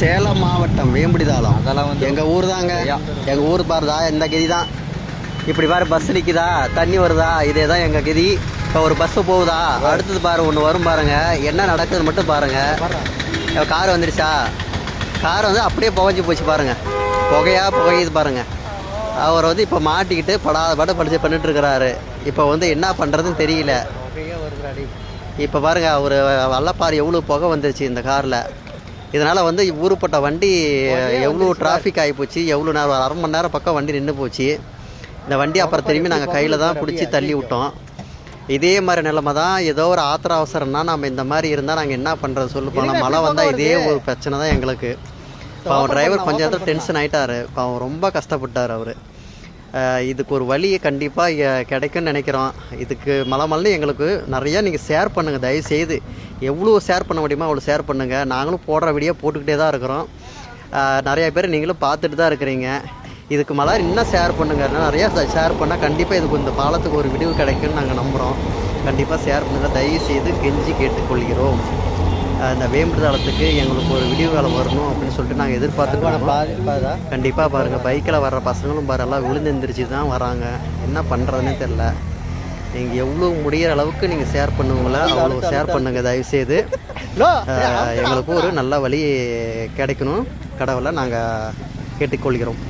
சேலம் மாவட்டம் வேம்படிதாளம். அதெல்லாம் வந்து எங்கள் ஊர் தாங்க. எங்கள் ஊர் பாருதா இந்த கதி தான். இப்படி பாரு பஸ் நிற்கிதா, தண்ணி வருதா, இதே தான் எங்கள் கதி. இப்போ ஒரு பஸ்ஸு போகுதா, அடுத்தது பாரு ஒன்று வரும் பாருங்க. என்ன நடக்குதுன்னு மட்டும் பாருங்க. கார் வந்துடுச்சா, கார் வந்து அப்படியே புகைஞ்சி போச்சு பாருங்க. புகையுது பாருங்க. அவர் வந்து இப்போ மாட்டிக்கிட்டு படாத பாடு பண்ணிட்டு இருக்கிறாரு. இப்போ வந்து என்ன பண்ணுறதுன்னு தெரியல. இப்போ பாருங்க அவர் வல்லப்பாரு எவ்வளோ புகை வந்துருச்சு இந்த காரில். இதனால் வந்து ஊருப்பட்ட வண்டி எவ்வளோ டிராஃபிக் ஆகிப்போச்சு. எவ்வளோ நேரம், அரை மணி நேரம் பக்கம் வண்டி நின்று போச்சு. இந்த வண்டி அப்புறம் திரும்பி நாங்கள் கையில் தான் பிடிச்சி தள்ளி விட்டோம். இதே மாதிரி நிலைமை தான். ஏதோ ஒரு ஆத்திர அவசரம்னா நம்ம இந்த மாதிரி இருந்தால் நாங்கள் என்ன பண்ணுறது சொல்லு. போனால் மழை வந்தால் இதே ஒரு பிரச்சனை தான் எங்களுக்கு. இப்போ அவன் டிரைவர் கொஞ்சம் நேரத்தில் டென்ஷன் ஆகிட்டார். இப்போ அவன் ரொம்ப கஷ்டப்பட்டார் அவர். இதுக்கு ஒரு வழி கண்டிப்பாக கிடைக்கும்னு நினைக்கிறோம். இதுக்கு மழை எங்களுக்கு நிறையா நீங்கள் ஷேர் பண்ணுங்கள் தயவுசெய்து. எவ்வளோ ஷேர் பண்ண முடியுமோ அவ்வளோ ஷேர் பண்ணுங்கள். நாங்களும் போடுற வீடியோ போட்டுக்கிட்டே தான் இருக்கிறோம். நிறையா பேர் நீங்களும் பார்த்துட்டு தான் இருக்கிறீங்க. இதுக்கு மழை இன்னும் ஷேர் பண்ணுங்கள். நிறையா ஷேர் பண்ணால் கண்டிப்பாக இதுக்கு இந்த பாலத்துக்கு ஒரு விடிவு கிடைக்குன்னு நாங்கள் நம்புகிறோம். கண்டிப்பாக ஷேர் பண்ணுங்கள் தயவுசெய்து கெஞ்சி கேட்டுக்கொள்கிறோம். இந்த வேம்படிதாளத்துக்கு எங்களுக்கு ஒரு விடிவு காலம் வரணும் அப்படின்னு சொல்லிட்டு நாங்கள் எதிர்பார்த்துக்கோம். கண்டிப்பாக பாருங்கள், பைக்கில் வர்ற பசங்களும் எல்லாம் விழுந்துருந்துருச்சு தான் வராங்க. என்ன பண்ணுறதுனே தெரில. நீங்கள் எவ்வளோ முடிகிற அளவுக்கு நீங்கள் ஷேர் பண்ணுவீங்களோ அவ்வளோ ஷேர் பண்ணுங்கள் தயவுசெய்து. எங்களுக்கு ஒரு நல்ல வழி கிடைக்கணும் கடவுளை நாங்கள் கேட்டுக்கொள்கிறோம்.